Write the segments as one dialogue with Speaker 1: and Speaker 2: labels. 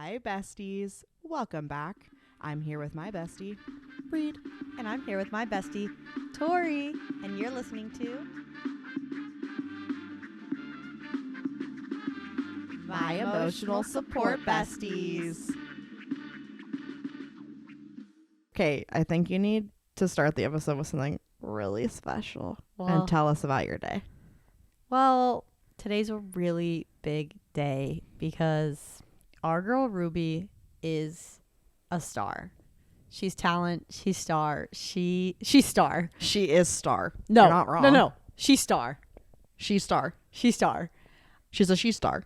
Speaker 1: Hi, besties. Welcome back. I'm here with my bestie,
Speaker 2: Reed. And I'm here with my bestie, Tori. And you're listening to
Speaker 1: My Emotional Support Besties. Okay, I think you need to start the episode with something really special and tell us about your day.
Speaker 2: Well, today's a really big day because our girl Ruby is a star. She's talent. She's star. She's star.
Speaker 1: She is star.
Speaker 2: No,
Speaker 1: you're not wrong.
Speaker 2: No. She's star.
Speaker 1: She's star.
Speaker 2: She's star.
Speaker 1: She's a she star.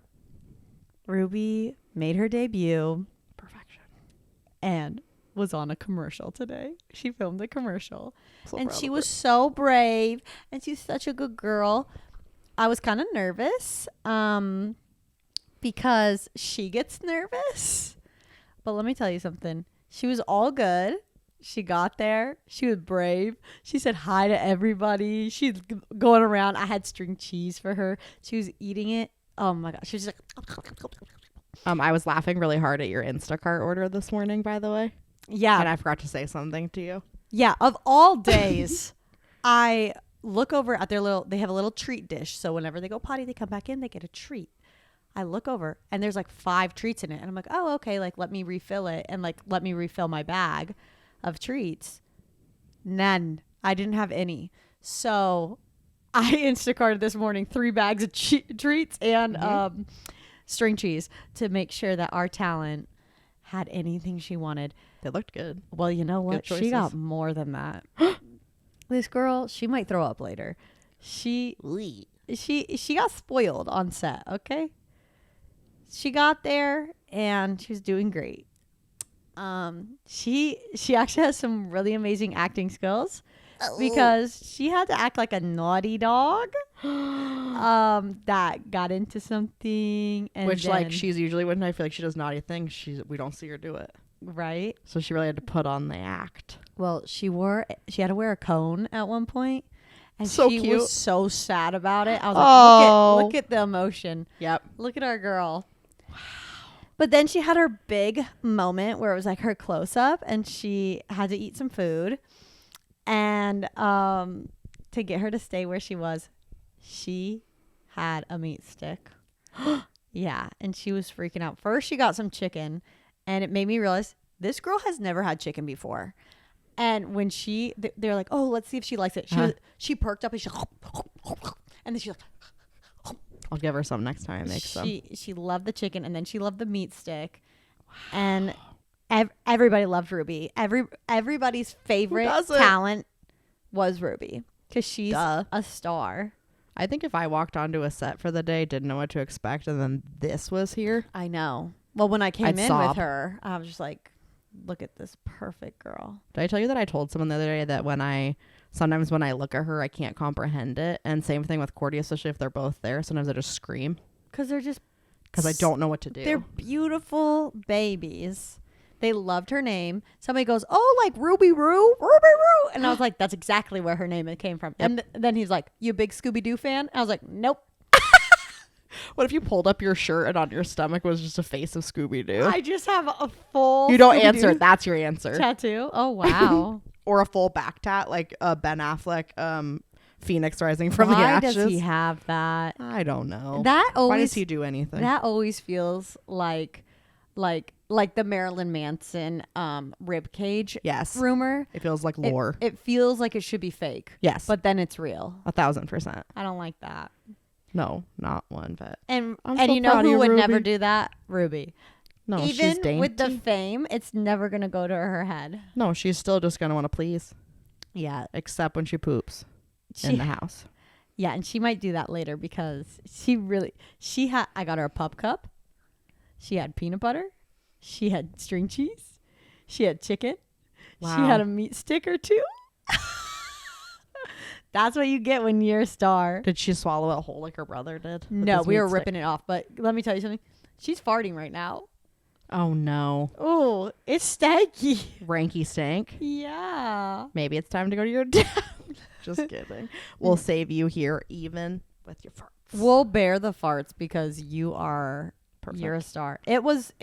Speaker 2: Ruby made her debut.
Speaker 1: Perfection.
Speaker 2: And was on a commercial today. She filmed a commercial. And she was
Speaker 1: her.
Speaker 2: so brave. And she's such a good girl. I was kind of nervous because she gets nervous. But let me tell you something. She was all good. She got there. She was brave. She said hi to everybody. She's going around. I had string cheese for her. She was eating it. Oh my gosh. She was just like.
Speaker 1: I was laughing really hard at your Instacart order this morning, by the way.
Speaker 2: Yeah.
Speaker 1: And I forgot to say something to you.
Speaker 2: Yeah. Of all days, I look over at they have a little treat dish. So whenever they go potty, they come back in, they get a treat. I look over and there's like 5 treats in it. And I'm like, oh, okay. Like, let me refill it and like, let me refill my bag of treats. None. I didn't have any. So I Instacarted this morning 3 bags of treats and string cheese to make sure that our talent had anything she wanted.
Speaker 1: They looked good.
Speaker 2: Well, you know what? She got more than that. This girl, she might throw up later. She got spoiled on set, okay? She got there and she was doing great. She actually has some really amazing acting skills because she had to act like a naughty dog that got into something. And
Speaker 1: which, like, she's usually, when I feel like she does naughty things, we don't see her do it.
Speaker 2: Right.
Speaker 1: So she really had to put on the act.
Speaker 2: Well, she had to wear a cone at one point. And
Speaker 1: so
Speaker 2: she
Speaker 1: cute.
Speaker 2: was so sad about it. I was like, look at the emotion.
Speaker 1: Yep.
Speaker 2: Look at our girl. Wow. But then she had her big moment where it was like her close up and she had to eat some food. And to get her to stay where she was, she had a meat stick. Yeah. And she was freaking out. First, she got some chicken and it made me realize this girl has never had chicken before. And when they're like, oh, let's see if she likes it. She perked up and and then she's like,
Speaker 1: I'll give her some next time I make some.
Speaker 2: She loved the chicken and then she loved the meat stick. Wow. And everybody loved Ruby. Everybody's favorite talent was Ruby because she's a star.
Speaker 1: I think if I walked onto a set for the day, didn't know what to expect, and then this was here.
Speaker 2: I know. Well, when I came
Speaker 1: I'd
Speaker 2: in
Speaker 1: sob.
Speaker 2: with her, I was just like, look at this perfect girl.
Speaker 1: Did I tell you that I told someone the other day that sometimes when I look at her, I can't comprehend it? And same thing with Cordy, especially if they're both there. Sometimes I just scream.
Speaker 2: Because
Speaker 1: I don't know what to do.
Speaker 2: They're beautiful babies. They loved her name. Somebody goes, oh, like Ruby Roo. And I was like, that's exactly where her name came from. Yep. And then he's like, you a big Scooby-Doo fan? And I was like, nope.
Speaker 1: What if you pulled up your shirt and on your stomach was just a face of Scooby-Doo?
Speaker 2: I just have a full
Speaker 1: You don't
Speaker 2: Scooby-Doo
Speaker 1: answer. That's your answer.
Speaker 2: tattoo. Oh, wow.
Speaker 1: Or a full back tat like Ben Affleck, Phoenix Rising from the
Speaker 2: Why
Speaker 1: Ashes.
Speaker 2: does he have that?
Speaker 1: I don't know.
Speaker 2: Why
Speaker 1: does he do anything?
Speaker 2: That always feels like the Marilyn Manson rib cage rumor.
Speaker 1: It feels like lore.
Speaker 2: It feels like it should be fake.
Speaker 1: Yes.
Speaker 2: But then it's real.
Speaker 1: 1,000%.
Speaker 2: I don't like that.
Speaker 1: No, not one bit.
Speaker 2: And
Speaker 1: so
Speaker 2: you know
Speaker 1: proud of
Speaker 2: who
Speaker 1: you,
Speaker 2: would
Speaker 1: Ruby.
Speaker 2: never do that? Ruby.
Speaker 1: No, she's
Speaker 2: Even
Speaker 1: dainty.
Speaker 2: with the fame, it's never going to go to her head.
Speaker 1: No, she's still just going to want to please.
Speaker 2: Yeah.
Speaker 1: Except when she poops in the house.
Speaker 2: Yeah, and she might do that later because I got her a pup cup. She had peanut butter. She had string cheese. She had chicken. Wow. She had a meat stick or 2. That's what you get when you're a star.
Speaker 1: Did she swallow it whole like her brother did?
Speaker 2: No, we were ripping it off. But let me tell you something. She's farting right now.
Speaker 1: Oh, no.
Speaker 2: Oh, it's stanky.
Speaker 1: Ranky stank.
Speaker 2: Yeah.
Speaker 1: Maybe it's time to go to your dad. Just kidding. We'll save you here even with your farts.
Speaker 2: We'll bear the farts because you are
Speaker 1: Perfect.
Speaker 2: You're a star. It was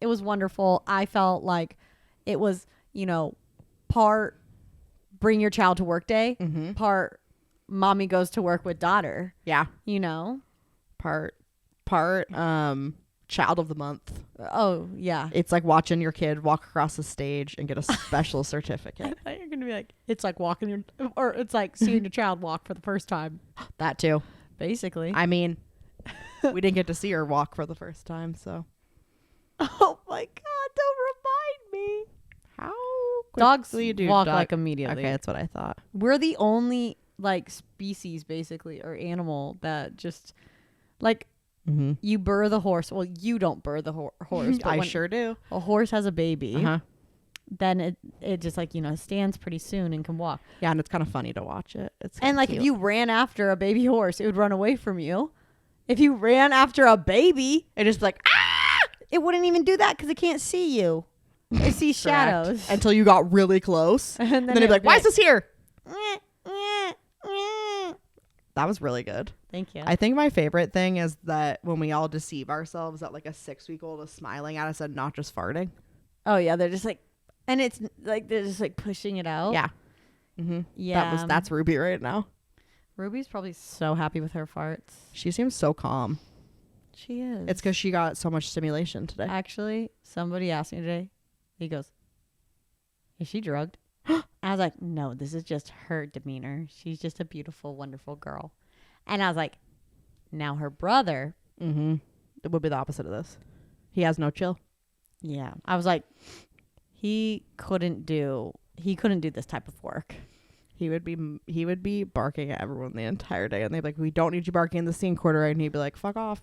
Speaker 2: wonderful. I felt like it was, part bring your child to work day, part mommy goes to work with daughter.
Speaker 1: Yeah. Part child of the month.
Speaker 2: Oh, yeah.
Speaker 1: It's like watching your kid walk across the stage and get a special certificate.
Speaker 2: I thought you're going to be like, it's like it's like seeing your child walk for the first time.
Speaker 1: That too.
Speaker 2: Basically.
Speaker 1: I mean, we didn't get to see her walk for the first time, so.
Speaker 2: Oh my God, don't remind me.
Speaker 1: How
Speaker 2: Dogs
Speaker 1: quickly do
Speaker 2: walk like immediately.
Speaker 1: Okay, that's what I thought.
Speaker 2: We're the only like species basically or animal that just like you burr the horse. Well, you don't burr the horse. But
Speaker 1: I
Speaker 2: when
Speaker 1: sure do.
Speaker 2: a horse has a baby, then it just like, stands pretty soon and can walk.
Speaker 1: Yeah, and it's kind of funny to watch it. It's
Speaker 2: And like
Speaker 1: cute.
Speaker 2: if you ran after a baby horse, it would run away from you. If you ran after a baby,
Speaker 1: it is like,
Speaker 2: it wouldn't even do that because it can't see you. It sees shadows.
Speaker 1: Until you got really close.
Speaker 2: And
Speaker 1: then it'd be like, why is this here?
Speaker 2: this?
Speaker 1: That was really good.
Speaker 2: Thank you.
Speaker 1: I think my favorite thing is that when we all deceive ourselves that like a 6-week-old is smiling at us and not just farting.
Speaker 2: Oh yeah, they're just like, and it's like they're just like pushing it out.
Speaker 1: Yeah.
Speaker 2: Yeah.
Speaker 1: That's Ruby right now.
Speaker 2: Ruby's probably so happy with her farts.
Speaker 1: She seems so calm.
Speaker 2: She is.
Speaker 1: It's because she got so much stimulation today.
Speaker 2: Actually, somebody asked me today. He goes, "Is she drugged?" I was like, "No, this is just her demeanor. She's just a beautiful, wonderful girl." And I was like, "Now her brother."
Speaker 1: It would be the opposite of this. He has no chill.
Speaker 2: Yeah. I was like, he couldn't do this type of work.
Speaker 1: He would be barking at everyone the entire day, and they'd be like, "We don't need you barking in the scene quarter," and he'd be like, "Fuck off.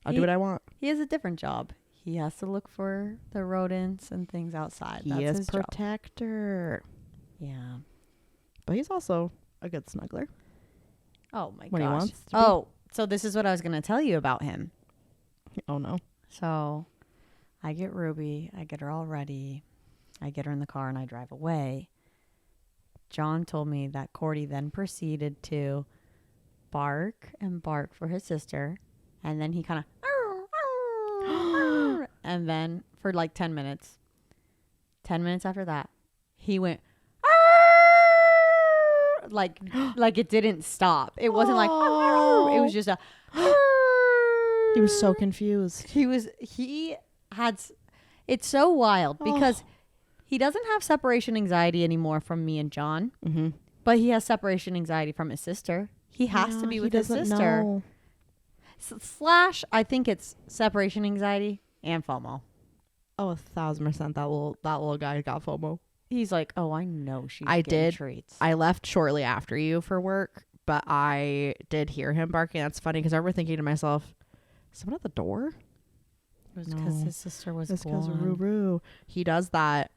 Speaker 1: I'll do what I want."
Speaker 2: He has a different job. He has to look for the rodents and things outside.
Speaker 1: He is protector.
Speaker 2: Yeah.
Speaker 1: But he's also a good snuggler.
Speaker 2: Oh my
Speaker 1: when
Speaker 2: gosh.
Speaker 1: He wants to
Speaker 2: oh, so this is what I was going to tell you about him.
Speaker 1: Oh no.
Speaker 2: So I get Ruby. I get her all ready. I get her in the car and I drive away. John told me that Cordy then proceeded to bark and bark for his sister. And then he kind of... and then for like 10 minutes. 10 minutes after that, he went... like it didn't stop. It wasn't like... it was just a...
Speaker 1: He was so confused.
Speaker 2: He had... It's so wild because he doesn't have separation anxiety anymore from me and John. But he has separation anxiety from his sister. He has to be with his sister.
Speaker 1: Know.
Speaker 2: Slash, I think it's separation anxiety and FOMO.
Speaker 1: Oh, 1,000%. That little guy got FOMO.
Speaker 2: He's like, oh, I know she's getting treats.
Speaker 1: I left shortly after you for work, but I did hear him barking. That's funny because I remember thinking to myself, someone at the door?
Speaker 2: It was because his sister was
Speaker 1: It's because
Speaker 2: gone.
Speaker 1: Ruru. He does that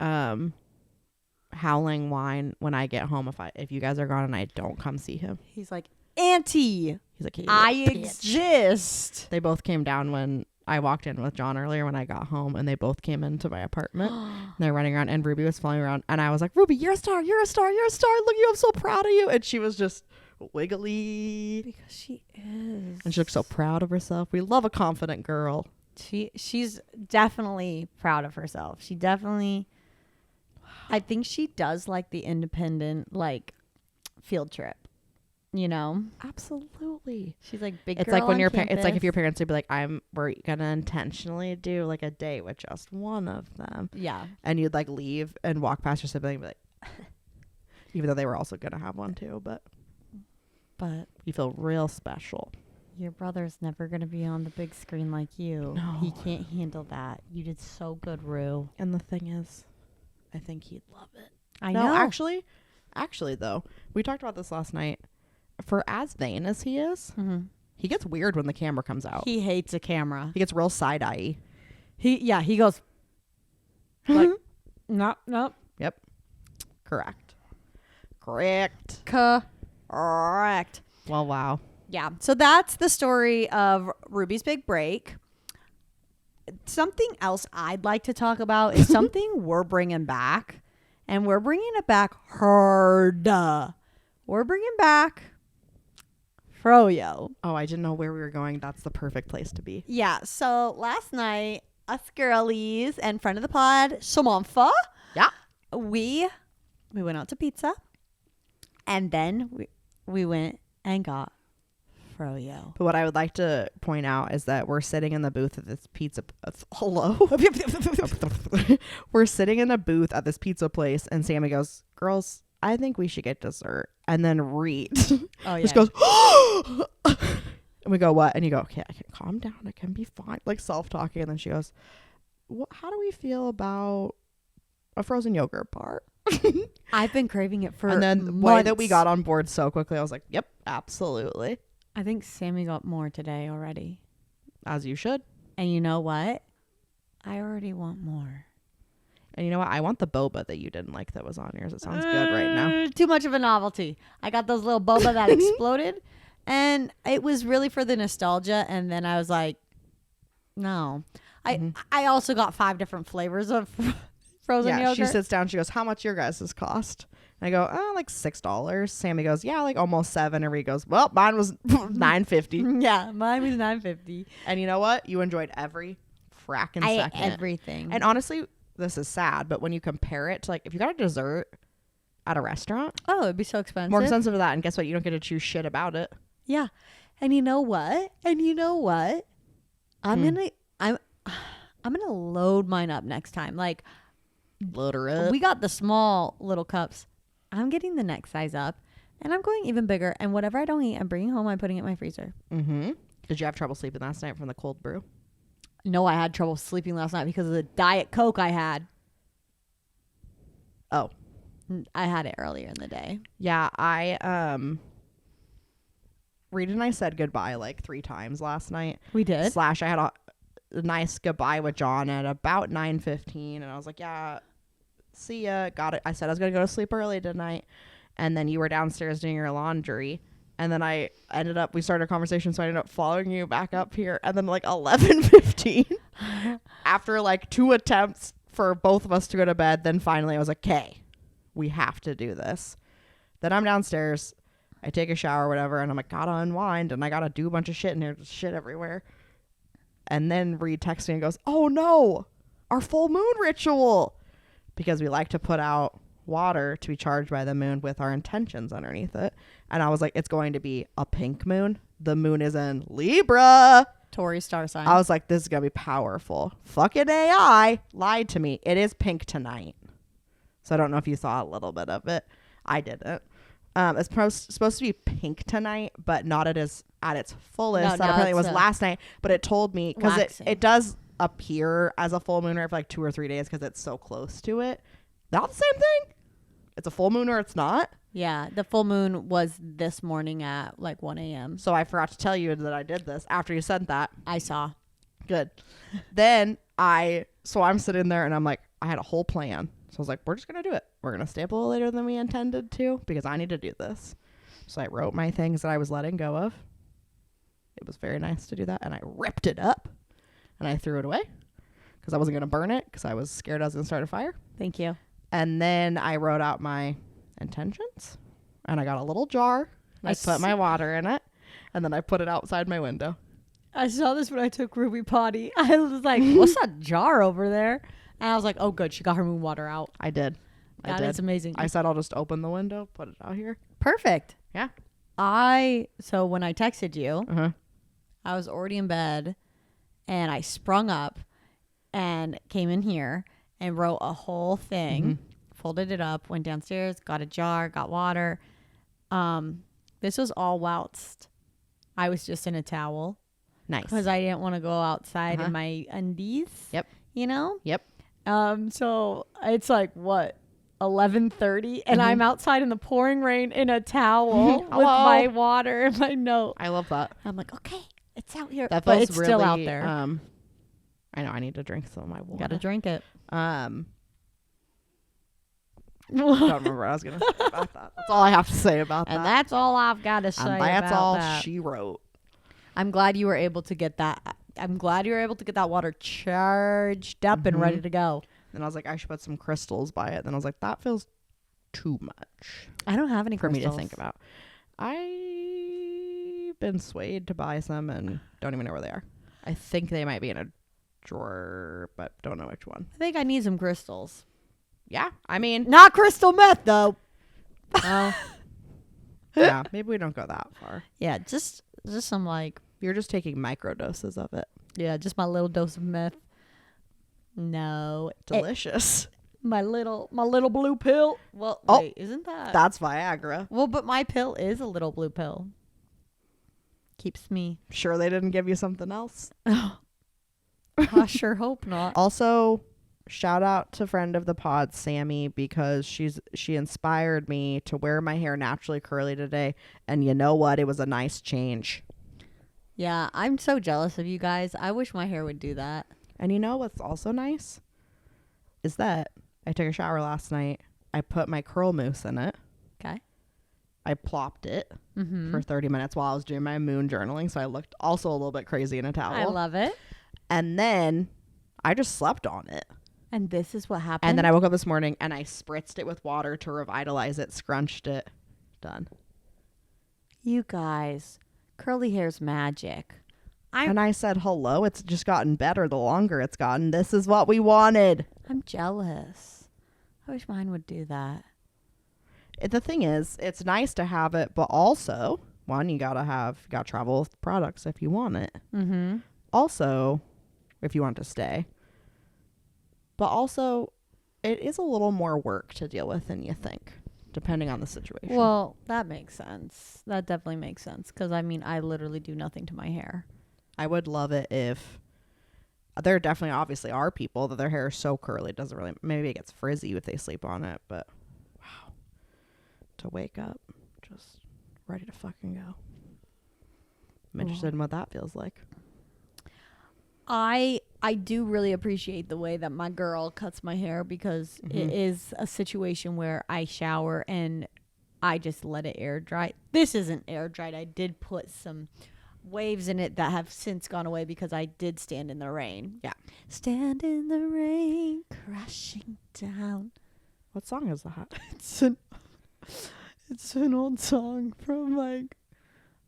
Speaker 1: howling whine when I get home if you guys are gone and I don't come see him.
Speaker 2: He's like, Auntie,
Speaker 1: he's like, hey,
Speaker 2: I
Speaker 1: bitch.
Speaker 2: exist.
Speaker 1: They both came down when I walked in with John earlier when I got home, and they both came into my apartment. And they're running around, and Ruby was following around, and I was like, Ruby, you're a star, you're a star, you're a star. Look at you, I'm so proud of you. And she was just wiggly.
Speaker 2: Because she is.
Speaker 1: And she looks so proud of herself. We love a confident girl.
Speaker 2: She's definitely proud of herself. She definitely, I think she does like the independent, like, field trip. You know,
Speaker 1: Absolutely.
Speaker 2: she's like big.
Speaker 1: It's
Speaker 2: girl
Speaker 1: like when
Speaker 2: on
Speaker 1: your it's like if
Speaker 2: campus.
Speaker 1: your parents would be like, we're gonna intentionally do like a date with just one of them,
Speaker 2: Yeah.
Speaker 1: and you'd like leave and walk past your sibling and be like, even though they were also gonna have one too, but you feel real special.
Speaker 2: Your brother's never gonna be on the big screen like you.
Speaker 1: No.
Speaker 2: He can't handle that. You did so good, Rue.
Speaker 1: And the thing is, I think he'd love it.
Speaker 2: I
Speaker 1: No,
Speaker 2: know.
Speaker 1: actually though, we talked about this last night. For as vain as he is, he gets weird when the camera comes out.
Speaker 2: He hates a camera.
Speaker 1: He gets real side-eye.
Speaker 2: He goes like, nope.
Speaker 1: Yep. Correct.
Speaker 2: Correct.
Speaker 1: Well, wow.
Speaker 2: Yeah. So that's the story of Ruby's big break. Something else I'd like to talk about is something we're bringing back, and we're bringing it back hard. We're bringing back froyo.
Speaker 1: Oh, I didn't know where we were going. That's the perfect place to be.
Speaker 2: Yeah. So last night, us girlies and friend of the pod, Samantha.
Speaker 1: Yeah.
Speaker 2: We went out to pizza, and then we went and got froyo.
Speaker 1: But what I would like to point out is that we're sitting in the booth at this pizza. Hello. We're sitting in a booth at this pizza place, and Sammy goes, "Girls, I think we should get dessert." And then Reed just goes, and we go, "What?" And you go, "Okay, I can calm down. I can be fine." Like self-talking. And then she goes, "How do we feel about a frozen yogurt bar?"
Speaker 2: I've been craving it for
Speaker 1: and then
Speaker 2: months.
Speaker 1: the way that we got on board so quickly, I was like, "Yep, absolutely."
Speaker 2: I think Sammy got more today already.
Speaker 1: As you should.
Speaker 2: And you know what? I already want more.
Speaker 1: And you know what? I want the boba that you didn't like that was on yours. It sounds good right now.
Speaker 2: Too much of a novelty. I got those little boba that exploded, and it was really for the nostalgia. And then I was like, no. I also got 5 different flavors of frozen yogurt.
Speaker 1: She sits down. She goes, "How much your guys' cost?" And I go, "Oh, like $6." Sammy goes, "Yeah, like almost 7." And Reed goes, "Well, mine was $9.50."
Speaker 2: Yeah, mine was $9.50.
Speaker 1: And you know what? You enjoyed every fracking
Speaker 2: I
Speaker 1: second.
Speaker 2: ate everything.
Speaker 1: And honestly, this is sad, but when you compare it to like if you got a dessert at a restaurant,
Speaker 2: oh, it'd be so expensive.
Speaker 1: more expensive than that. And guess what? You don't get to choose shit about it.
Speaker 2: Yeah. And you know what? I'm gonna load mine up next time. Like,
Speaker 1: Load her up.
Speaker 2: we got the small little cups. I'm getting the next size up, and I'm going even bigger. And whatever I don't eat, I'm bringing home. I'm putting it in my freezer.
Speaker 1: Mm-hmm. Did you have trouble sleeping last night from the cold brew?
Speaker 2: No, I had trouble sleeping last night because of the Diet Coke I had.
Speaker 1: Oh.
Speaker 2: I had it earlier in the day.
Speaker 1: Yeah, Reed and I said goodbye like 3 times last night.
Speaker 2: We did.
Speaker 1: / I had a nice goodbye with John at about 9:15, and I was like, "Yeah, see ya, got it." I said I was gonna go to sleep early tonight, and then you were downstairs doing your laundry, and then we started a conversation, so I ended up following you back up here, and then like 11:15, after like 2 attempts for both of us to go to bed, then finally I was like, "Okay, we have to do this." Then I'm downstairs, I take a shower or whatever, and I'm like, gotta unwind, and I gotta do a bunch of shit, and there's shit everywhere. And then Reed texts me and goes, "Oh no, our full moon ritual." Because we like to put out water to be charged by the moon with our intentions underneath it. And I was like, it's going to be a pink moon. The moon is in Libra.
Speaker 2: Tori star sign.
Speaker 1: I was like, this is going to be powerful. Fucking AI lied to me. It is pink tonight. So I don't know if you saw a little bit of it. I didn't. It's supposed to be pink tonight, but not at its fullest. That apparently was last night. But it told me, because it does appear as a full moon for like 2 or 3 days because it's so close to it. Not the same thing. It's a full moon or it's not.
Speaker 2: Yeah, the full moon was this morning at like 1 a.m.
Speaker 1: So I forgot to tell you that I did this after you said that.
Speaker 2: I saw.
Speaker 1: Good. Then I'm sitting there and I'm like, I had a whole plan. So I was like, we're just going to do it. We're going to stay up a little later than we intended to because I need to do this. So I wrote my things that I was letting go of. It was very nice to do that. And I ripped it up and I threw it away because I wasn't going to burn it because I was scared I was going to start a fire.
Speaker 2: Thank you.
Speaker 1: And then I wrote out my intentions and I got a little jar. And I put my water in it and then I put it outside my window.
Speaker 2: I saw this when I took Ruby potty. I was like, what's that jar over there? And I was like, oh, good. She got her moon water out.
Speaker 1: I did.
Speaker 2: That's amazing.
Speaker 1: I said, I'll just open the window, put it out here.
Speaker 2: Perfect.
Speaker 1: Yeah.
Speaker 2: So when I texted you,
Speaker 1: Uh-huh.
Speaker 2: I was already in bed and I sprung up and came in here and wrote a whole thing, folded it up, went downstairs, got a jar, got water. This was all whilst I was just in a towel.
Speaker 1: Nice.
Speaker 2: Because I didn't want to go outside in my undies.
Speaker 1: Yep.
Speaker 2: You know?
Speaker 1: Yep.
Speaker 2: So it's like, what, 11:30? And I'm outside in the pouring rain in a towel with my water and my note.
Speaker 1: I love that.
Speaker 2: I'm like, okay, it's out here.
Speaker 1: That
Speaker 2: but
Speaker 1: feels
Speaker 2: it's
Speaker 1: really,
Speaker 2: still out there.
Speaker 1: I know I need to drink some of my water.
Speaker 2: Gotta drink it.
Speaker 1: Don't remember what I was gonna say about that. That's all I have to say about that.
Speaker 2: And that's all I've got to say
Speaker 1: and
Speaker 2: about
Speaker 1: that's all
Speaker 2: that.
Speaker 1: she wrote.
Speaker 2: I'm glad you were able to get that. I'm glad you were able to get that water charged up and ready to go.
Speaker 1: Then I was like, I should put some crystals by it. Then I was like, that feels too much
Speaker 2: I don't have any
Speaker 1: for
Speaker 2: crystals.
Speaker 1: me to think about. I been swayed to buy some and don't even know where they are. I think they might be in a drawer, but don't know which one.
Speaker 2: I think I need some crystals.
Speaker 1: Yeah, I mean,
Speaker 2: Not crystal meth, though.
Speaker 1: well, yeah, maybe we don't go that far.
Speaker 2: Yeah, just some like,
Speaker 1: You're just taking micro doses of it.
Speaker 2: yeah, just my little dose of meth. No.
Speaker 1: Delicious.
Speaker 2: My little blue pill. Well,
Speaker 1: Oh,
Speaker 2: wait, isn't that?
Speaker 1: That's Viagra.
Speaker 2: Well, but my pill is a little blue pill. Keeps me.
Speaker 1: Sure they didn't give you something else?
Speaker 2: I sure hope not.
Speaker 1: Also, shout out to friend of the pod, Sammy, because she inspired me to wear my hair naturally curly today. And you know what? It was a nice change.
Speaker 2: Yeah, I'm so jealous of you guys. I wish my hair would do that.
Speaker 1: And you know what's also nice? Is that I took a shower last night. I put my curl mousse in it.
Speaker 2: Okay.
Speaker 1: I plopped it
Speaker 2: Mm-hmm.
Speaker 1: for 30 minutes while I was doing my moon journaling. So I looked also a little bit crazy in a towel.
Speaker 2: I love it.
Speaker 1: And then I just slept on it.
Speaker 2: And this is what happened.
Speaker 1: And then I woke up this morning and I spritzed it with water to revitalize it, scrunched it. Done.
Speaker 2: You guys, curly hair's magic.
Speaker 1: And I said, hello, it's just gotten better the longer it's gotten. This is what we wanted.
Speaker 2: I'm jealous. I wish mine would do that.
Speaker 1: The thing is, it's nice to have it, but also, one, you gotta travel with products if you want it.
Speaker 2: Mm-hmm.
Speaker 1: Also, if you want to stay. But also, it is a little more work to deal with than you think, depending on the situation.
Speaker 2: Well, that makes sense. That definitely makes sense. Because, I mean, I literally do nothing to my hair.
Speaker 1: I would love it if there definitely obviously are people that their hair is so curly it doesn't really, maybe it gets frizzy if they sleep on it, but wow, to wake up just ready to fucking go. I'm interested in what that feels like.
Speaker 2: I do really appreciate the way that my girl cuts my hair because it is a situation where I shower and I just let it air dry. This isn't air dried. I did put some waves in it that have since gone away because I did stand in the rain.
Speaker 1: Yeah.
Speaker 2: Stand in the rain, crashing down.
Speaker 1: What song is that?
Speaker 2: It's an old song from like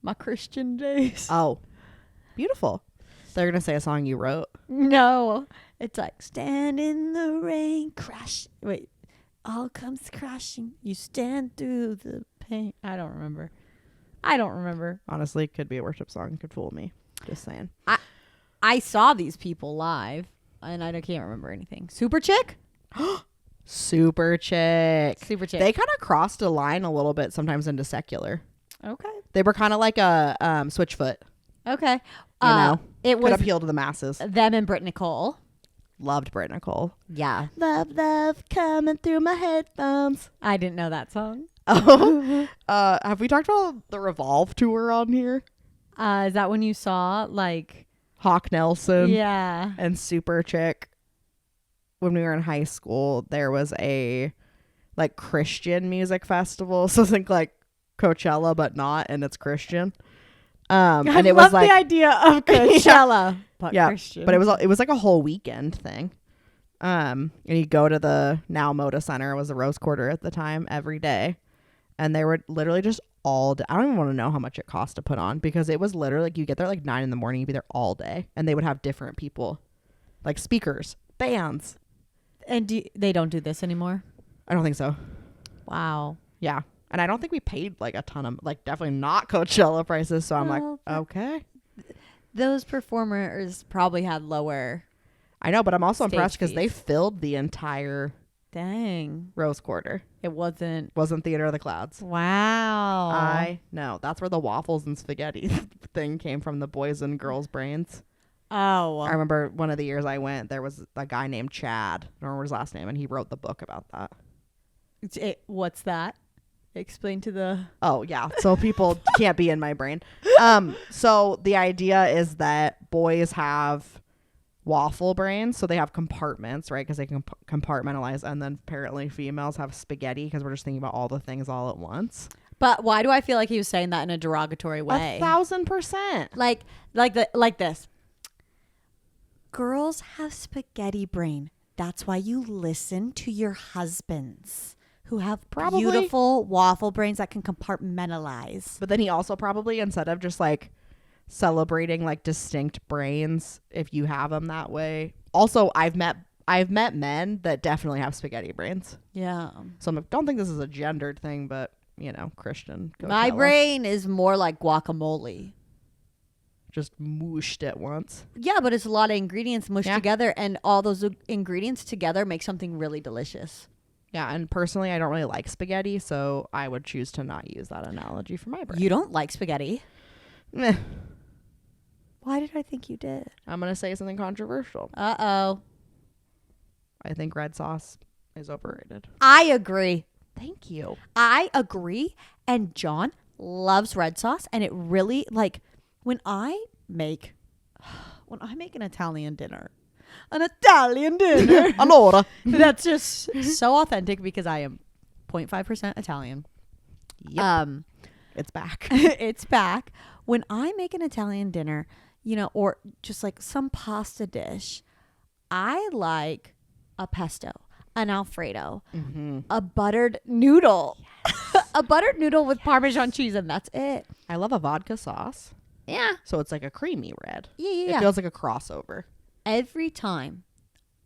Speaker 2: my Christian days.
Speaker 1: Oh, beautiful. They're going to say a song you wrote.
Speaker 2: No, it's like stand in the rain, crash. Wait, all comes crashing. You stand through the pain. I don't remember.
Speaker 1: Honestly, it could be a worship song. Could fool me. Just saying.
Speaker 2: I saw these people live, and I can't remember anything. Super Chick?
Speaker 1: Super Chick.
Speaker 2: Super Chick.
Speaker 1: They kind of crossed a line a little bit sometimes into secular.
Speaker 2: Okay.
Speaker 1: They were kind of like a Switchfoot.
Speaker 2: Okay.
Speaker 1: You know?
Speaker 2: It
Speaker 1: Could
Speaker 2: was
Speaker 1: appeal to the masses.
Speaker 2: them and Britt Nicole.
Speaker 1: Loved Britt Nicole.
Speaker 2: Yeah.
Speaker 1: Love, love coming through my headphones.
Speaker 2: I didn't know that song.
Speaker 1: Oh. Have we talked about the Revolve tour on here?
Speaker 2: Is that when you saw like
Speaker 1: Hawk Nelson.
Speaker 2: Yeah.
Speaker 1: And Super Chick. When we were in high school, there was a like Christian music festival. So think like Coachella, but not, and it's Christian. And
Speaker 2: I
Speaker 1: it
Speaker 2: love
Speaker 1: was like
Speaker 2: the idea of Coachella, but
Speaker 1: yeah,
Speaker 2: Christian.
Speaker 1: but it was like a whole weekend thing. And you go to the now Moda Center, it was the Rose Quarter at the time, every day. And they were literally just all day. I don't even want to know how much it cost to put on because it was literally like you get there like 9 a.m, you'd be there all day, and they would have different people, like speakers, bands.
Speaker 2: And they don't do this anymore?
Speaker 1: I don't think so.
Speaker 2: Wow.
Speaker 1: Yeah. And I don't think we paid like a ton of, like definitely not Coachella prices. So I'm like, okay.
Speaker 2: Those performers probably had lower.
Speaker 1: I know, but I'm also
Speaker 2: Stage
Speaker 1: impressed because they
Speaker 2: fees.
Speaker 1: filled the entire
Speaker 2: Dang.
Speaker 1: Rose Quarter.
Speaker 2: It wasn't.
Speaker 1: Wasn't Theater of the Clouds.
Speaker 2: Wow.
Speaker 1: I know. That's where the waffles and spaghetti thing came from, the boys and girls' brains.
Speaker 2: Oh.
Speaker 1: I remember one of the years I went, there was a guy named Chad. I don't remember his last name, and he wrote the book about that.
Speaker 2: What's that? Explain to the...
Speaker 1: Oh, yeah. So people can't be in my brain. So the idea is that boys have waffle brains, so they have compartments, right? Because they can compartmentalize. And then apparently females have spaghetti because we're just thinking about all the things all at once.
Speaker 2: But why do I feel like he was saying that in a derogatory way?
Speaker 1: 1,000%.
Speaker 2: Like this. Girls have spaghetti brain. That's why you listen to your husbands who have
Speaker 1: Probably.
Speaker 2: beautiful waffle brains that can compartmentalize.
Speaker 1: But then he also probably, instead of just like celebrating like distinct brains, if you have them that way. Also, I've met men that definitely have spaghetti brains.
Speaker 2: Yeah.
Speaker 1: So I don't think this is a gendered thing, but Christian.
Speaker 2: My brain is more like guacamole.
Speaker 1: Just mooshed at once.
Speaker 2: Yeah, but it's a lot of ingredients mushed together, and all those ingredients together make something really delicious.
Speaker 1: Yeah, and personally, I don't really like spaghetti, so I would choose to not use that analogy for my brain.
Speaker 2: You don't like spaghetti?
Speaker 1: Meh.
Speaker 2: Why did I think you did?
Speaker 1: I'm going to say something controversial.
Speaker 2: Uh-oh.
Speaker 1: I think red sauce is overrated.
Speaker 2: I agree.
Speaker 1: Thank you.
Speaker 2: I agree. And John loves red sauce. And it really, like, when I make an Italian dinner,
Speaker 1: Allora.
Speaker 2: that's just so authentic because I am 0.5% Italian.
Speaker 1: Yep. It's back.
Speaker 2: It's back. When I make an Italian dinner, or just like some pasta dish, I like a pesto, an Alfredo, a buttered noodle, a buttered noodle with Parmesan cheese, and that's it.
Speaker 1: I love a vodka sauce.
Speaker 2: Yeah.
Speaker 1: So it's like a creamy red.
Speaker 2: Yeah.
Speaker 1: It feels like a crossover.
Speaker 2: Every time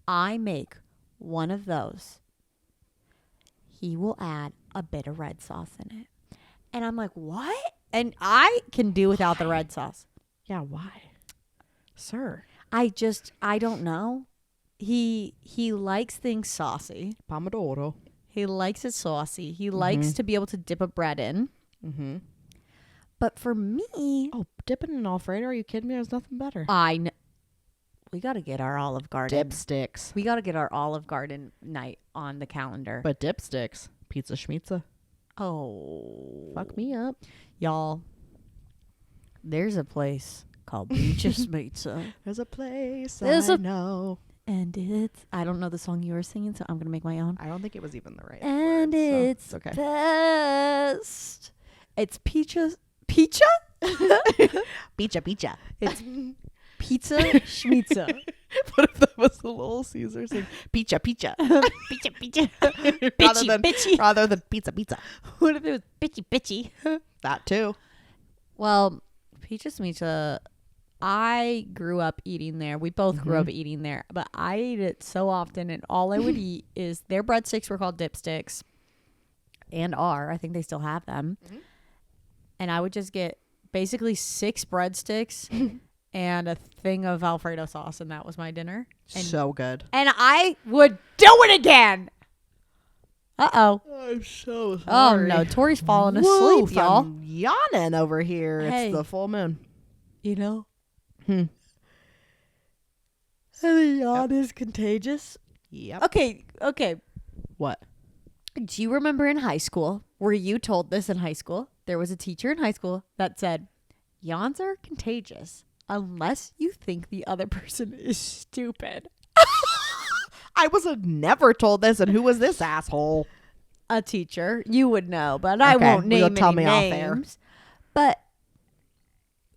Speaker 2: I make one of those, he will add a bit of red sauce in it. And I'm like, what? And I can do without the red sauce.
Speaker 1: Yeah, why? Sir.
Speaker 2: I don't know. He likes things saucy.
Speaker 1: Pomodoro.
Speaker 2: He likes it saucy. He likes to be able to dip a bread in.
Speaker 1: Mm-hmm.
Speaker 2: But for me...
Speaker 1: Oh, dipping in Alfredo? Are you kidding me? There's nothing better.
Speaker 2: We got to get our Olive Garden.
Speaker 1: Dipsticks.
Speaker 2: We got to get our Olive Garden night on the calendar.
Speaker 1: But dipsticks. Pizza schmizza.
Speaker 2: Oh.
Speaker 1: Fuck me up.
Speaker 2: Y'all, there's a place called Beaches Pizza.
Speaker 1: There's a place
Speaker 2: I
Speaker 1: know.
Speaker 2: And it's... I don't know the song you were singing, so I'm going to make my own.
Speaker 1: I don't think it was even the right
Speaker 2: And
Speaker 1: words,
Speaker 2: it's
Speaker 1: so it's okay.
Speaker 2: best. It's Pizza? Pizza?
Speaker 1: Pizza.
Speaker 2: It's Pizza Schmizza.
Speaker 1: What if that was the Little Caesar saying pizza?
Speaker 2: Pizza.
Speaker 1: rather than pizza.
Speaker 2: What if it was bitchy?
Speaker 1: That too.
Speaker 2: Well, Pizza Schmizza, I grew up eating there. We both grew up eating there, but I ate it so often, and all I would eat is their breadsticks were called dipsticks, and I think they still have them. And I would just get basically 6 breadsticks and a thing of Alfredo sauce, and that was my dinner. And,
Speaker 1: so good.
Speaker 2: and I would do it again. Uh-oh.
Speaker 1: I'm so sorry.
Speaker 2: Oh, no. Tori's falling asleep, y'all.
Speaker 1: I'm yawning over here.
Speaker 2: Hey.
Speaker 1: It's the full moon.
Speaker 2: You know?
Speaker 1: Hmm.
Speaker 2: And the yawn is contagious.
Speaker 1: Yep.
Speaker 2: Okay.
Speaker 1: What?
Speaker 2: Do you remember in high school, were you told this in high school? There was a teacher in high school that said, yawns are contagious unless you think the other person is stupid.
Speaker 1: I was never told this, and who was this asshole?
Speaker 2: A teacher. You would know, but I
Speaker 1: Okay,
Speaker 2: won't
Speaker 1: well, you'll
Speaker 2: name
Speaker 1: tell
Speaker 2: any
Speaker 1: me off air.
Speaker 2: names. But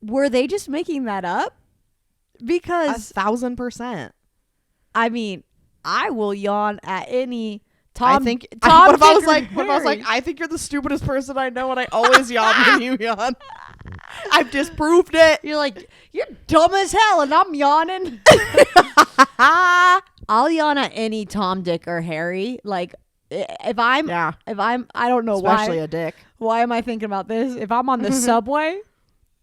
Speaker 2: were they just making that up? Because
Speaker 1: 1,000%.
Speaker 2: I mean, I will yawn at any
Speaker 1: What if I was like, I think you're the stupidest person I know, and I always yawn when you yawn. I've disproved it.
Speaker 2: You're like, you're dumb as hell, and I'm yawning. I'll yawn at any Tom, Dick, or Harry. Like, if I'm, I don't know
Speaker 1: Especially
Speaker 2: why.
Speaker 1: a dick.
Speaker 2: Why am I thinking about this? If I'm on the subway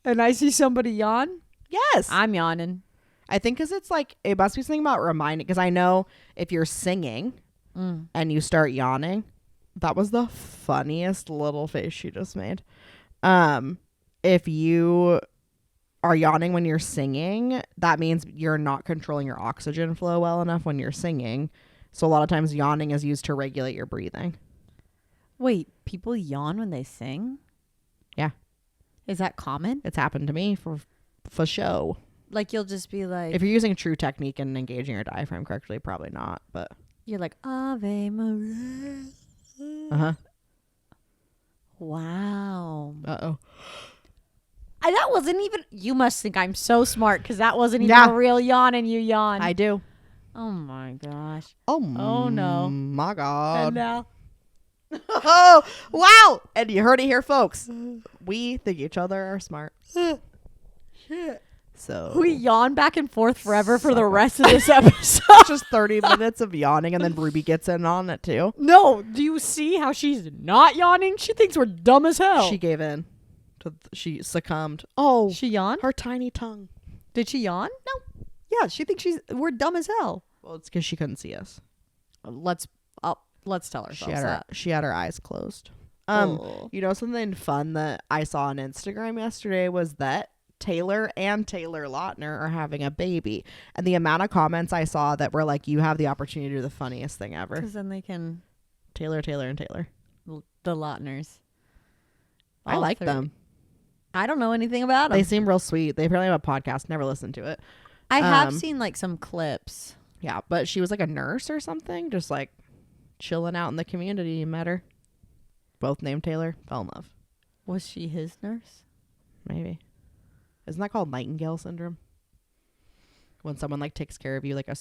Speaker 2: and I see somebody yawn,
Speaker 1: Yes.
Speaker 2: I'm yawning.
Speaker 1: I think because it's like, it must be something about reminding, because I know if you're singing and you start yawning, that was the funniest little face she just made. If you are yawning when you're singing, that means you're not controlling your oxygen flow well enough when you're singing. So a lot of times yawning is used to regulate your breathing.
Speaker 2: Wait, people yawn when they sing?
Speaker 1: Yeah.
Speaker 2: Is that common?
Speaker 1: It's happened to me for show.
Speaker 2: Like, you'll just be like,
Speaker 1: If you're using true technique and engaging your diaphragm correctly, probably not, but
Speaker 2: you're like, Ave Maria.
Speaker 1: uh-huh.
Speaker 2: Wow.
Speaker 1: Uh-oh.
Speaker 2: That wasn't even, you must think I'm so smart because that wasn't even
Speaker 1: Yeah.
Speaker 2: a real yawn and you yawn.
Speaker 1: I do.
Speaker 2: Oh my gosh.
Speaker 1: Oh
Speaker 2: no.
Speaker 1: my God.
Speaker 2: And now
Speaker 1: Oh, wow. And you heard it here, folks. We think each other are smart. So
Speaker 2: We yawn back and forth forever for the
Speaker 1: Suck.
Speaker 2: rest of this episode.
Speaker 1: it's just 30 minutes of yawning, and then Ruby gets in on it too.
Speaker 2: No, do you see how she's not yawning? She thinks we're dumb as hell.
Speaker 1: She gave in. She succumbed. Oh,
Speaker 2: She yawned?
Speaker 1: her tiny tongue.
Speaker 2: Did she yawn? No. Yeah, she thinks we're dumb as hell.
Speaker 1: Well, it's because she couldn't see us.
Speaker 2: Let's tell ourselves
Speaker 1: She had her eyes closed.
Speaker 2: Oh.
Speaker 1: You know, something fun that I saw on Instagram yesterday was that Taylor and Taylor Lautner are having a baby, and the amount of comments I saw that were like, "You have the opportunity to do the funniest thing ever."
Speaker 2: Because then they can
Speaker 1: Taylor, and Taylor.
Speaker 2: the Lautners.
Speaker 1: I
Speaker 2: All
Speaker 1: like
Speaker 2: three.
Speaker 1: them.
Speaker 2: I don't know anything about them.
Speaker 1: They seem real sweet. They apparently have a podcast. Never listened to it.
Speaker 2: I have seen like some clips.
Speaker 1: Yeah, but she was like a nurse or something, just like chilling out in the community. You met her. Both named Taylor. Fell in love.
Speaker 2: Was she his nurse?
Speaker 1: Maybe. Isn't that called Nightingale syndrome? When someone like takes care of you like a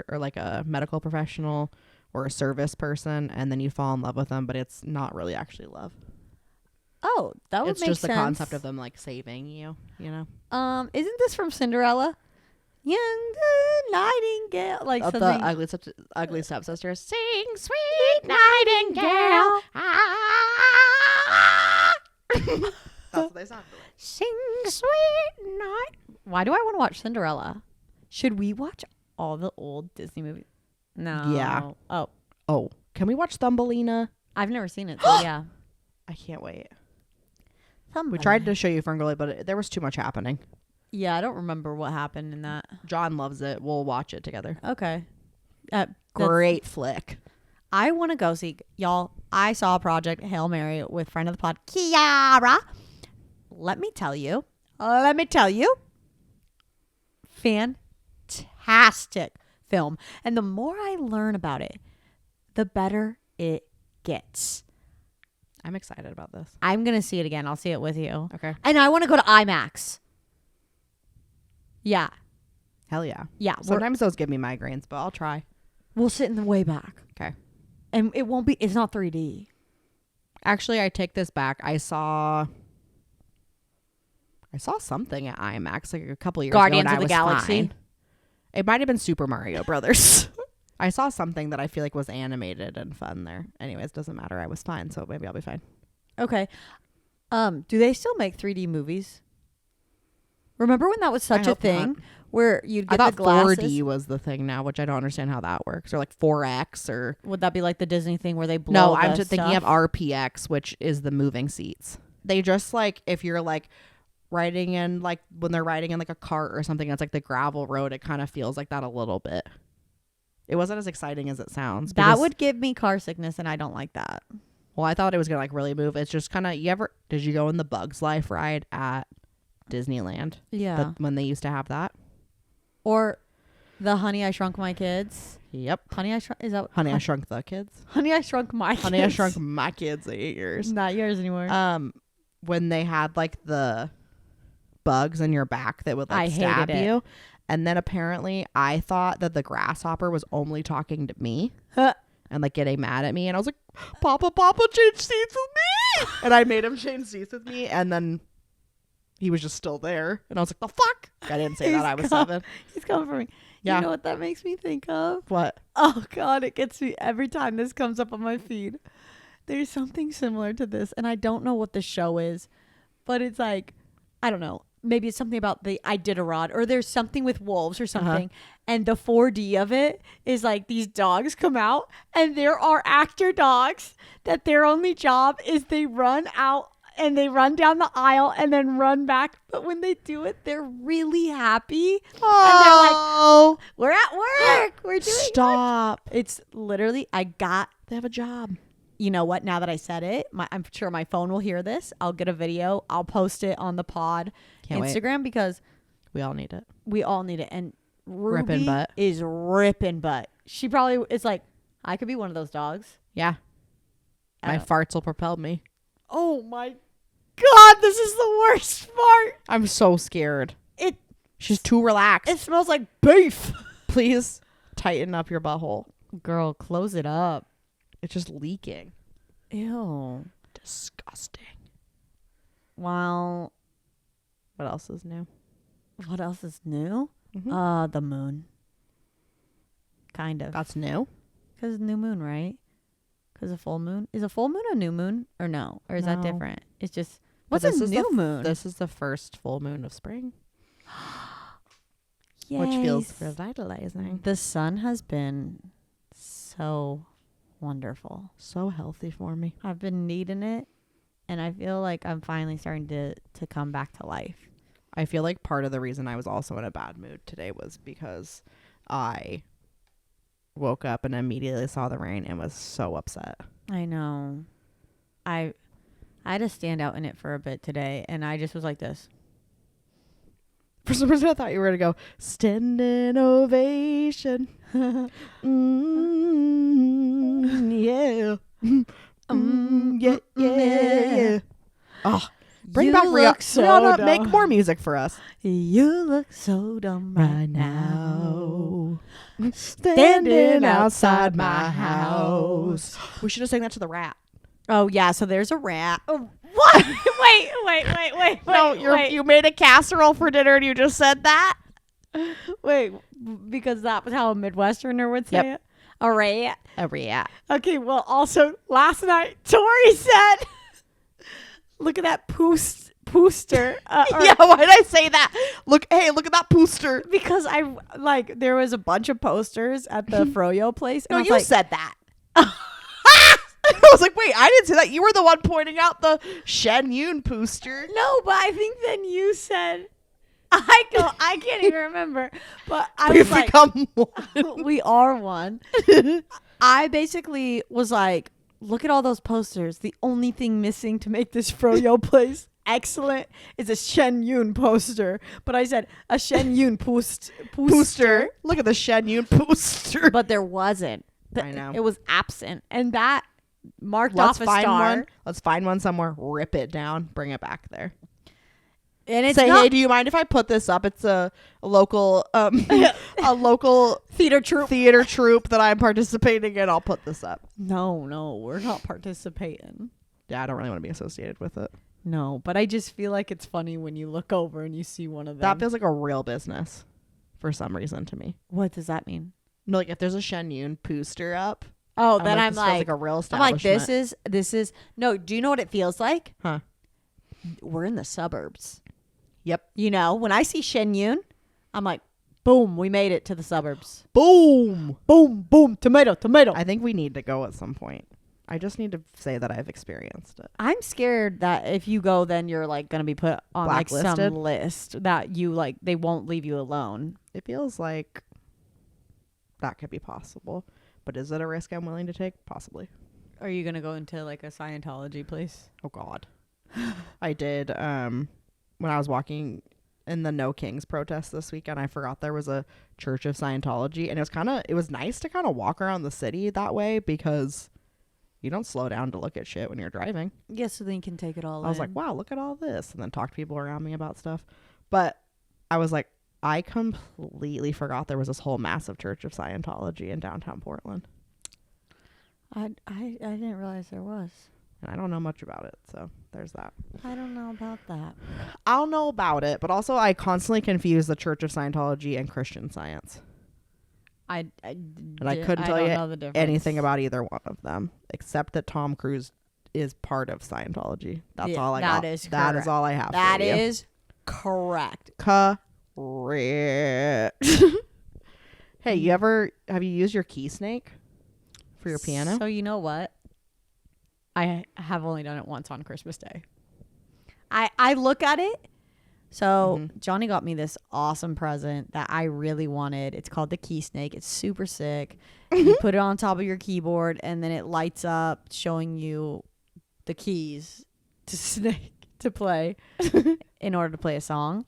Speaker 1: or like a medical professional or a service person, and then you fall in love with them, but it's not really actually love.
Speaker 2: Oh, that would
Speaker 1: It's
Speaker 2: make
Speaker 1: just
Speaker 2: sense.
Speaker 1: the concept of them like saving you, you know?
Speaker 2: Isn't this from Cinderella? Young Nightingale, like
Speaker 1: Of
Speaker 2: something.
Speaker 1: the ugly stepsisters. Sing, sweet nightingale. That's what they sound like.
Speaker 2: Sing sweet night. Why do I want to watch Cinderella? Should we watch all the old Disney movies? No.
Speaker 1: Yeah.
Speaker 2: Oh,
Speaker 1: Can we watch Thumbelina?
Speaker 2: I've never seen it. So yeah.
Speaker 1: I can't wait. We tried to show you Ferngully, but there was too much happening.
Speaker 2: Yeah, I don't remember what happened in that.
Speaker 1: John loves it. We'll watch it together.
Speaker 2: Okay.
Speaker 1: Great flick.
Speaker 2: I want to go see y'all. I saw Project Hail Mary with friend of the pod, Kiara. Let me tell you. Fantastic film. And the more I learn about it, the better it gets.
Speaker 1: I'm excited about this.
Speaker 2: I'm going to see it again. I'll see it with you.
Speaker 1: Okay.
Speaker 2: And I want to go to IMAX. Yeah.
Speaker 1: Hell yeah.
Speaker 2: Yeah.
Speaker 1: Sometimes those give me migraines, but I'll try.
Speaker 2: We'll sit in the way back.
Speaker 1: Okay.
Speaker 2: And it's not 3D.
Speaker 1: Actually, I take this back. I saw something at IMAX like a couple years
Speaker 2: Guardians
Speaker 1: ago.
Speaker 2: of the Galaxy.
Speaker 1: Fine. It might have been Super Mario Brothers. I saw something that I feel like was animated and fun there. Anyways, doesn't matter. I was fine, so maybe I'll be fine.
Speaker 2: Okay. Do they still make 3D movies? Remember when that was such a
Speaker 1: hope
Speaker 2: thing
Speaker 1: not.
Speaker 2: where you'd
Speaker 1: I
Speaker 2: get
Speaker 1: thought
Speaker 2: the glasses?
Speaker 1: 4D was the thing now, which I don't understand how that works. Or like 4X or...
Speaker 2: Would that be like the Disney thing where they blow
Speaker 1: No,
Speaker 2: the
Speaker 1: I'm just thinking of
Speaker 2: stuff?
Speaker 1: RPX, which is the moving seats. They just like, if you're like riding in, like when they're riding in like a cart or something, it's like the gravel road. It kind of feels like that a little bit. It wasn't as exciting as it sounds.
Speaker 2: That
Speaker 1: because-
Speaker 2: would give me car sickness, and I don't like that.
Speaker 1: Well, I thought it was going to like really move. It's just kind of, did you go in the Bugs Life ride at Disneyland?
Speaker 2: Yeah.
Speaker 1: When they used to have that?
Speaker 2: Or the Honey, I Shrunk My Kids.
Speaker 1: Yep.
Speaker 2: Honey, I Shrunk... Is that...
Speaker 1: Honey, I Shrunk the Kids.
Speaker 2: Honey, I Shrunk My Kids.
Speaker 1: Honey, I Shrunk my kids 8 years.
Speaker 2: Not yours anymore.
Speaker 1: When they had like the bugs in your back that would like
Speaker 2: I
Speaker 1: stab
Speaker 2: hated it.
Speaker 1: you. And then apparently I thought that the grasshopper was only talking to me and like getting mad at me. And I was like, Papa, change seats with me. And I made him change seats with me. And then he was just still there. And I was like, the fuck? I didn't say that. I was 7.
Speaker 2: He's coming for me.
Speaker 1: Yeah.
Speaker 2: You know what that makes me think of?
Speaker 1: What?
Speaker 2: Oh, God, it gets me every time this comes up on my feed. There's something similar to this, and I don't know what the show is, but it's like, I don't know. Maybe it's something about the Iditarod, or there's something with wolves or something, and the 4D of it is like these dogs come out, and there are actor dogs that their only job is they run out and they run down the aisle and then run back. But when they do it, they're really happy.
Speaker 1: Oh,
Speaker 2: And they're like, we're at work. We're doing
Speaker 1: stop.
Speaker 2: It's literally,
Speaker 1: They have a job.
Speaker 2: you know what? Now that I said it, I'm sure my phone will hear this. I'll get a video. I'll post it on the pod
Speaker 1: Can't wait.
Speaker 2: Instagram because
Speaker 1: We all need it.
Speaker 2: we all need it. And
Speaker 1: Ripping
Speaker 2: Ruby
Speaker 1: butt.
Speaker 2: is ripping butt. She probably is like, I could be one of those dogs.
Speaker 1: Yeah. My farts will propel me.
Speaker 2: Oh my God, this is the worst part.
Speaker 1: I'm so scared.
Speaker 2: It
Speaker 1: She's too relaxed.
Speaker 2: smells like beef.
Speaker 1: Please tighten up your butthole.
Speaker 2: Girl, close it up.
Speaker 1: It's just leaking.
Speaker 2: Ew.
Speaker 1: Disgusting.
Speaker 2: Well,
Speaker 1: What else is new?
Speaker 2: what else is new?
Speaker 1: Mhm.
Speaker 2: The moon. Kind of.
Speaker 1: That's new.
Speaker 2: Because new moon, right? Because a full moon. Is a full moon a new moon or no? Or is that
Speaker 1: No.
Speaker 2: different? It's just,
Speaker 1: But
Speaker 2: what's a
Speaker 1: this is the
Speaker 2: new moon?
Speaker 1: This is the first full moon of spring,
Speaker 2: Yes.
Speaker 1: which feels revitalizing.
Speaker 2: The sun has been so wonderful.
Speaker 1: So healthy for me.
Speaker 2: I've been needing it, and I feel like I'm finally starting to come back to life.
Speaker 1: I feel like part of the reason I was also in a bad mood today was because I woke up and immediately saw the rain and was so upset.
Speaker 2: I know. I had to stand out in it for a bit today, and I just was like this.
Speaker 1: For some reason, I thought you were going to go, standing ovation. Yeah. Yeah, yeah. Oh, bring
Speaker 2: You
Speaker 1: back
Speaker 2: look so
Speaker 1: Rihanna. Make
Speaker 2: dumb.
Speaker 1: more music for us.
Speaker 2: You look so dumb
Speaker 1: Right now. Standing outside my house. We should have sang that to the rat.
Speaker 2: Oh yeah, so there's a rat. Oh, what? wait.
Speaker 1: No, you made a casserole for dinner and you just said that?
Speaker 2: Wait, because that was how a Midwesterner would say it. A rat.
Speaker 1: A rat.
Speaker 2: Okay, well, also last night Tori said, "Look at that pooster."
Speaker 1: Yeah, why did I say that? Look at that poster.
Speaker 2: Because there was a bunch of posters at the Froyo place. And
Speaker 1: No,
Speaker 2: I was
Speaker 1: you
Speaker 2: like,
Speaker 1: said that. I was like, wait, I didn't say that. You were the one pointing out the Shen Yun poster.
Speaker 2: no, but I think then you said, I can't even remember. But I
Speaker 1: We've
Speaker 2: was like,
Speaker 1: become one.
Speaker 2: we are one. I basically was like, look at all those posters. The only thing missing to make this Froyo place excellent is a Shen Yun poster. But I said a Shen Yun poster.
Speaker 1: Look at the Shen Yun poster.
Speaker 2: But there wasn't.
Speaker 1: I know.
Speaker 2: It was absent. And that marked
Speaker 1: Let's
Speaker 2: off a
Speaker 1: find
Speaker 2: star.
Speaker 1: one. Let's find one somewhere. Rip it down. Bring it back there.
Speaker 2: And it's
Speaker 1: Say,
Speaker 2: not
Speaker 1: hey, do you mind if I put this up? It's a local a local
Speaker 2: theater troupe
Speaker 1: that I'm participating in. I'll put this up.
Speaker 2: No, we're not participating.
Speaker 1: Yeah, I don't really want to be associated with it.
Speaker 2: No, but I just feel like it's funny when you look over and you see one of them.
Speaker 1: That feels like a real business for some reason to me.
Speaker 2: What does that mean?
Speaker 1: No, like if there's a Shen Yun poster up.
Speaker 2: Oh, then
Speaker 1: this feels like a real
Speaker 2: I'm
Speaker 1: establishment.
Speaker 2: like, this is no. Do you know what it feels like?
Speaker 1: Huh.
Speaker 2: We're in the suburbs.
Speaker 1: Yep.
Speaker 2: You know, when I see Shen Yun, I'm like, boom, we made it to the suburbs.
Speaker 1: Boom.
Speaker 2: Boom, tomato.
Speaker 1: I think we need to go at some point. I just need to say that I've experienced it.
Speaker 2: I'm scared that if you go, then you're like going to be put on like some
Speaker 1: Blacklisted?
Speaker 2: list that you like, they won't leave you alone.
Speaker 1: It feels like that could be possible. But is it a risk I'm willing to take? Possibly.
Speaker 2: Are you going to go into like a Scientology place?
Speaker 1: Oh, God. I did. When I was walking in the No Kings protest this weekend, I forgot there was a Church of Scientology. And it was nice to kind of walk around the city that way because you don't slow down to look at shit when you're driving.
Speaker 2: Yeah, so then you can take it all
Speaker 1: I was like, wow, look at all this. And then talk to people around me about stuff. But I was like, I completely forgot there was this whole massive Church of Scientology in downtown Portland.
Speaker 2: I didn't realize there was.
Speaker 1: And I don't know much about it. So there's that.
Speaker 2: I don't know about that.
Speaker 1: I'll know about it. But also I constantly confuse the Church of Scientology and Christian Science.
Speaker 2: I
Speaker 1: couldn't tell
Speaker 2: don't
Speaker 1: you
Speaker 2: know the difference.
Speaker 1: anything about either one of them. Except that Tom Cruise is part of Scientology. That's all I got.
Speaker 2: That is
Speaker 1: That
Speaker 2: correct.
Speaker 1: is all I have
Speaker 2: That
Speaker 1: for you.
Speaker 2: is correct.
Speaker 1: Correct. Hey, have you used your key snake for your piano?
Speaker 2: So you know what? I have only done it once on Christmas Day. I look at it. So Johnny got me this awesome present that I really wanted. It's called the Key Snake. It's super sick. You put it on top of your keyboard and then it lights up showing you the keys to play in order to play a song.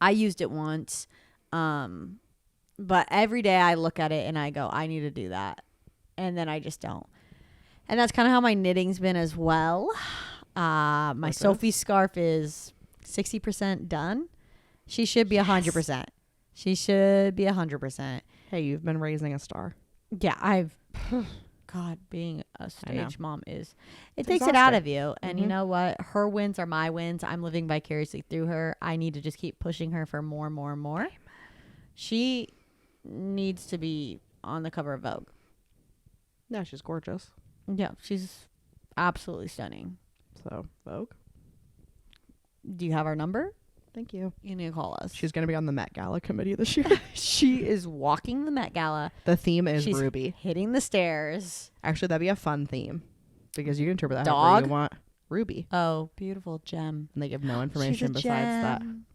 Speaker 2: I used it once. But every day I look at it and I go, I need to do that. And then I just don't. And that's kind of how my knitting's been as well. My Sophie scarf is 60% done. She should be 100%. She should be 100%.
Speaker 1: Hey, you've been raising a star.
Speaker 2: Yeah, God, being a
Speaker 1: I know.
Speaker 2: stage mom it
Speaker 1: It's
Speaker 2: takes it out
Speaker 1: exhausting.
Speaker 2: of you. And
Speaker 1: Mhm.
Speaker 2: you know what? Her wins are my wins. I'm living vicariously through her. I need to just keep pushing her for more and more and more. She needs to be on the cover of Vogue.
Speaker 1: Yeah, she's gorgeous.
Speaker 2: Yeah, she's absolutely stunning.
Speaker 1: So, Vogue.
Speaker 2: Do you have our number?
Speaker 1: Thank you.
Speaker 2: You need to call us.
Speaker 1: She's going to be on the Met Gala committee this year.
Speaker 2: She is walking the Met Gala.
Speaker 1: The theme is
Speaker 2: She's
Speaker 1: Ruby.
Speaker 2: hitting the stairs.
Speaker 1: Actually, that'd be a fun theme because you can interpret that
Speaker 2: Dog?
Speaker 1: however you want. Ruby.
Speaker 2: Oh, beautiful gem.
Speaker 1: And they give no
Speaker 2: She's a
Speaker 1: information besides that.
Speaker 2: gem.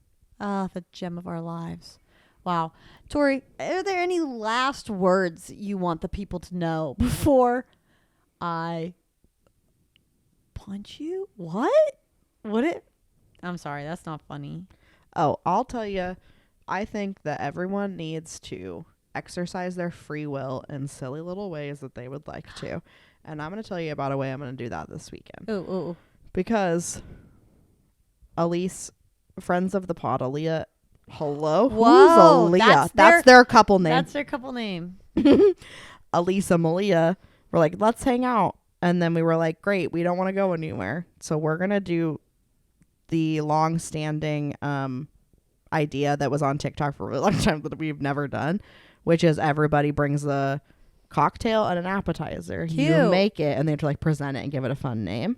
Speaker 2: Ah, the gem of our lives. Wow. Tori, are there any last words you want the people to know before I punch you? What? I'm sorry, that's not funny.
Speaker 1: Oh, I'll tell you, I think that everyone needs to exercise their free will in silly little ways that they would like to. And I'm going to tell you about a way I'm going to do that this weekend.
Speaker 2: Ooh.
Speaker 1: Because Elise, friends of the pod, Aaliyah, hello?
Speaker 2: Whoa,
Speaker 1: Who's Aaliyah? That's their couple name.
Speaker 2: That's their couple name.
Speaker 1: Elisa, Malia, we're like, let's hang out. And then we were like, great, we don't want to go anywhere. So we're going to do the long-standing idea that was on TikTok for a really long time that we've never done, which is everybody brings a cocktail and an appetizer.
Speaker 2: Cute.
Speaker 1: You make it, and they have to like present it and give it a fun name.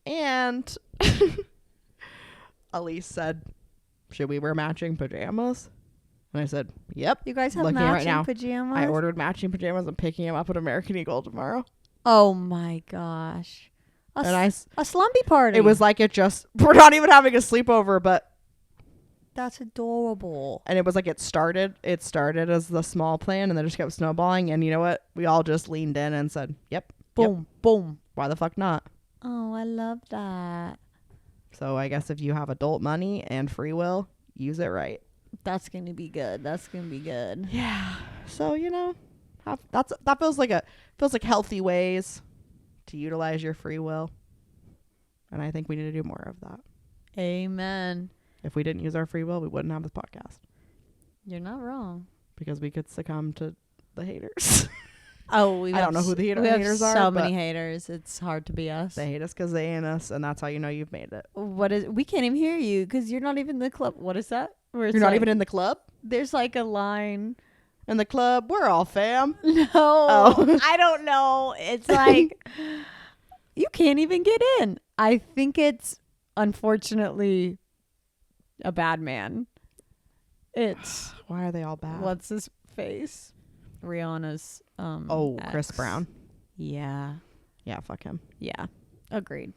Speaker 1: And Elise said, should we wear matching pajamas? And I said, yep.
Speaker 2: You guys have
Speaker 1: Looking at it right
Speaker 2: matching
Speaker 1: now.
Speaker 2: pajamas?
Speaker 1: I ordered matching pajamas. I'm picking them up at American Eagle tomorrow.
Speaker 2: Oh my gosh. A slumpy party.
Speaker 1: It was like we're not even having a sleepover, but
Speaker 2: That's adorable.
Speaker 1: and it was like it started as the small plan and then just kept snowballing. And you know what? We all just leaned in and said, yep,
Speaker 2: Boom, boom.
Speaker 1: why the fuck not?
Speaker 2: Oh, I love that.
Speaker 1: So I guess if you have adult money and free will, use it right.
Speaker 2: That's going to be good.
Speaker 1: Yeah. So, that feels like healthy ways to utilize your free will. And I think we need to do more of that.
Speaker 2: Amen.
Speaker 1: If we didn't use our free will, we wouldn't have this podcast
Speaker 2: You're not wrong.
Speaker 1: because we could succumb to the haters.
Speaker 2: Oh,
Speaker 1: I don't know who the
Speaker 2: we have
Speaker 1: haters are,
Speaker 2: so
Speaker 1: but
Speaker 2: many haters. It's hard to be us.
Speaker 1: they hate us because they ain't us, and that's how you know you've made it.
Speaker 2: We can't even hear you because you're not even in the club. What is that? Where it's
Speaker 1: You're not
Speaker 2: like-
Speaker 1: even in the club?
Speaker 2: There's like a line.
Speaker 1: In the club, we're all fam.
Speaker 2: No,
Speaker 1: Oh.
Speaker 2: I don't know. It's like you can't even get in. I think it's unfortunately a bad man. It's
Speaker 1: Why are they all bad?
Speaker 2: what's his face? Rihanna's
Speaker 1: Chris
Speaker 2: ex.
Speaker 1: Brown.
Speaker 2: Yeah.
Speaker 1: Yeah, fuck him.
Speaker 2: Yeah. Agreed.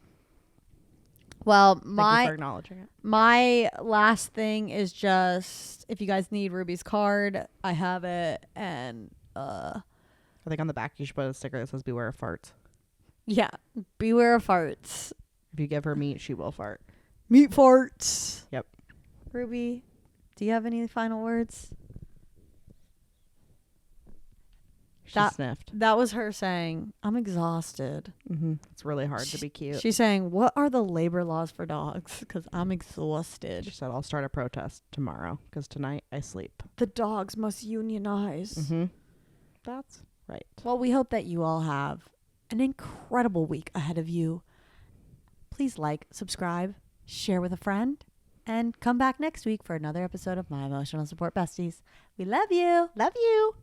Speaker 2: Well,
Speaker 1: Thank you
Speaker 2: my
Speaker 1: for acknowledging it.
Speaker 2: my last thing is just if you guys need Ruby's card, I have it, and
Speaker 1: I think on the back you should put a sticker that says "Beware of farts."
Speaker 2: yeah, beware of farts.
Speaker 1: If you give her meat, she will fart.
Speaker 2: Meat farts.
Speaker 1: Yep.
Speaker 2: Ruby, do you have any final words?
Speaker 1: She
Speaker 2: That-
Speaker 1: sniffed.
Speaker 2: That was her saying, I'm exhausted.
Speaker 1: It's really hard to be cute.
Speaker 2: She's saying, what are the labor laws for dogs? Because I'm exhausted.
Speaker 1: She said, I'll start a protest tomorrow because tonight I sleep.
Speaker 2: The dogs must unionize.
Speaker 1: That's right.
Speaker 2: Well, we hope that you all have an incredible week ahead of you. Please like, subscribe, share with a friend, and come back next week for another episode of My Emotional Support Besties. We love you.
Speaker 1: Love you.